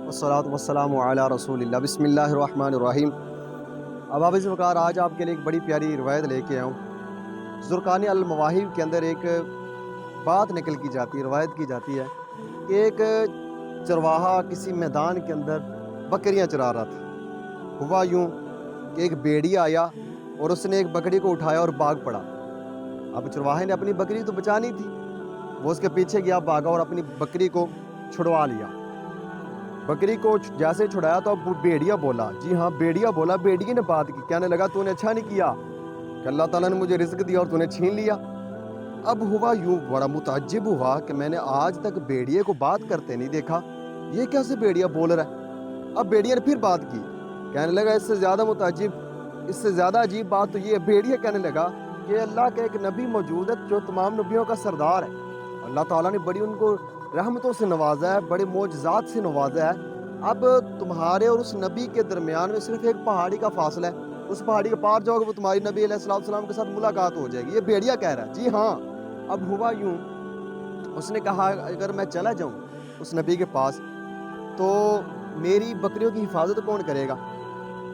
والصلاۃ والسلام علی رسول اللہ بسم اللہ الرحمن الرحیم۔ اب سے وقار آج آپ کے لیے ایک بڑی پیاری روایت لے کے آؤں۔ زرقانی المواہب کے اندر ایک بات نکل کی جاتی ہے، روایت کی جاتی ہے کہ ایک چرواہا کسی میدان کے اندر بکریاں چرا رہا تھا۔ ہوا یوں کہ ایک بھیڑیا آیا اور اس نے ایک بکری کو اٹھایا اور بھاگ پڑا۔ اب چرواہے نے اپنی بکری تو بچانی تھی، وہ اس کے پیچھے گیا، بھاگا اور اپنی بکری کو چھڑوا لیا۔ بکری کو جیسے چھڑایا تو اب بھیڑیا بولا، جی ہاں بھیڑیا بولا، بھیڑیے نے بات کی، کہنے لگا تو نے اچھا نہیں کیا کہ اللہ تعالیٰ نے مجھے رزق دیا اور تو نے چھین لیا۔ اب ہوا یوں، بڑا متعجب ہوا کہ میں نے آج تک بھیڑیے کو بات کرتے نہیں دیکھا، یہ کیسے بھیڑیا بول رہا ہے۔ اب بھیڑیا نے پھر بات کی، کہنے لگا اس سے زیادہ متعجب، اس سے زیادہ عجیب بات تو یہ ہے۔ بھیڑیا کہنے لگا کہ اللہ کا ایک نبی موجود ہے جو تمام نبیوں کا سردار ہے، اللہ تعالیٰ نے بڑی ان کو رحمتوں سے نوازا ہے، بڑے معجزات سے نوازا ہے۔ اب تمہارے اور اس نبی کے درمیان میں صرف ایک پہاڑی کا فاصلہ ہے، اس پہاڑی کے پار جاؤ گے وہ تمہاری نبی علیہ السلام کے ساتھ ملاقات ہو جائے گی، یہ بھیڑیا کہہ رہا ہے۔ جی ہاں۔ اب ہوا یوں، اس نے کہا اگر میں چلا جاؤں اس نبی کے پاس تو میری بکریوں کی حفاظت کون کرے گا؟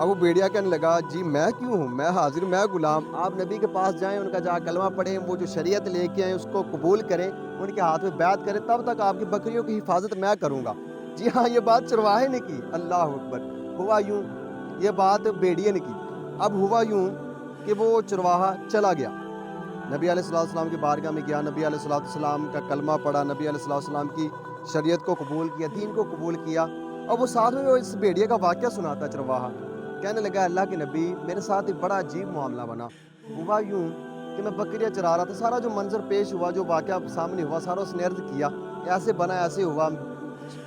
اب وہ بھیڑیا کہنے لگا جی میں کیوں ہوں، میں حاضر، میں غلام، آپ نبی کے پاس جائیں، ان کا جا کلمہ پڑھیں، وہ جو شریعت لے کے آئیں اس کو قبول کریں، ان کے ہاتھ میں بیعت کریں، تب تک آپ کی بکریوں کی حفاظت میں کروں گا۔ جی ہاں، یہ بات چرواہے نے کی، اللہ اکبر۔ ہوا یوں، یہ بات بھیڑیے نے کی۔ اب ہوا یوں کہ وہ چرواہا چلا گیا، نبی علیہ السلام کی بارگاہ میں گیا، نبی علیہ السلام کا کلمہ پڑھا، نبی علیہ السلام کی شریعت کو قبول کیا، دین کو قبول کیا، اور وہ ساتھ میں وہ اس بھیڑیے کا واقعہ سناتا چرواہا، کہنے لگا اللہ کے نبی میرے ساتھ ایک بڑا عجیب معاملہ بنا۔ ہوا یوں کہ میں بکریاں چرا رہا تھا، سارا جو منظر پیش ہوا، جو واقعہ سامنے ہوا، سارا اس نے عرض کیا، ایسے بنا، ایسے ہوا،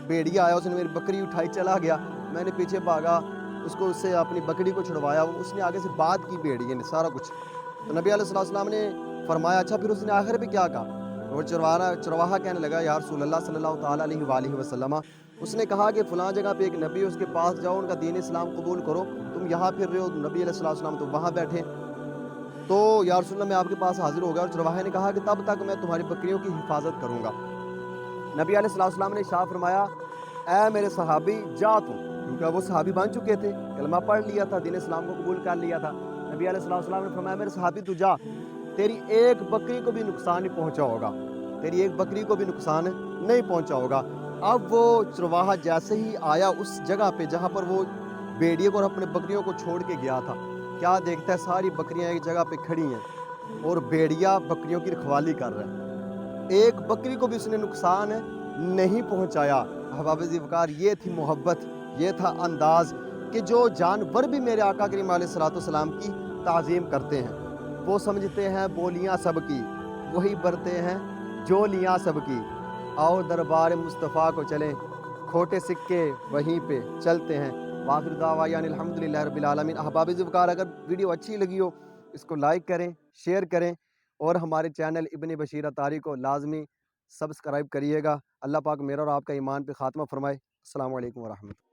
بھیڑیا آیا، اس نے میری بکری اٹھائی، چلا گیا، میں نے پیچھے بھاگا، اس کو اس سے اپنی بکری کو چھڑوایا، اس نے آگے سے بات کی بھیڑیے نے، سارا کچھ۔ تو نبی علیہ السلام نے فرمایا اچھا پھر اس نے آخر پہ کیا کہا؟ اور چرواہا کہنے لگا یا رسول اللہ صلی اللہ تعالیٰ علیہ وآلہ وسلم، اس نے کہا کہ فلاں جگہ پہ ایک نبی، اس کے پاس جاؤ، ان کا دین اسلام قبول کرو، تم یہاں پھر رہے ہو، نبی علیہ السلام تو وہاں بیٹھے، تو یا رسول اللہ میں آپ کے پاس حاضر ہو گیا۔ اور چرواہے نے کہا کہ تب تک میں تمہاری بکریوں کی حفاظت کروں گا۔ نبی علیہ السلام نے ارشاد فرمایا اے میرے صحابی جا تم، کیونکہ وہ صحابی بن چکے تھے، کلمہ پڑھ لیا تھا، دین اسلام کو قبول کر لیا تھا۔ نبی علیہ السلام نے فرمایا میرے صحابی تو جا، تیری ایک بکری کو بھی نقصان نہیں پہنچا ہوگا، تیری ایک بکری کو بھی نقصان نہیں پہنچا ہوگا۔ اب وہ چرواہا جیسے ہی آیا اس جگہ پہ جہاں پر وہ بھیڑیے کو اور اپنے بکریوں کو چھوڑ کے گیا تھا، کیا دیکھتا ہے ساری بکریاں ایک جگہ پہ کھڑی ہیں اور بھیڑیا بکریوں کی رکھوالی کر رہا ہے، ایک بکری کو بھی اس نے نقصان نہیں پہنچایا۔ احباب وقار، یہ تھی محبت، یہ تھا انداز کہ جو جانور بھی میرے آقا کریم علیہ السلام کی تعظیم کرتے ہیں، وہ سمجھتے ہیں بولیاں سب کی، وہی برتے ہیں جولیاں سب کی، آؤ دربار مصطفیٰ کو چلیں، کھوٹے سکے وہیں پہ چلتے ہیں۔ وآخر دعوانا الحمدللہ رب العالمین۔ احباب وقار، اگر ویڈیو اچھی لگی ہو اس کو لائک کریں، شیئر کریں، اور ہمارے چینل ابن بشیر اطاری کو لازمی سبسکرائب کریے گا۔ اللہ پاک میرا اور آپ کا ایمان پہ خاتمہ فرمائے۔ السلام علیکم ورحمۃ اللہ۔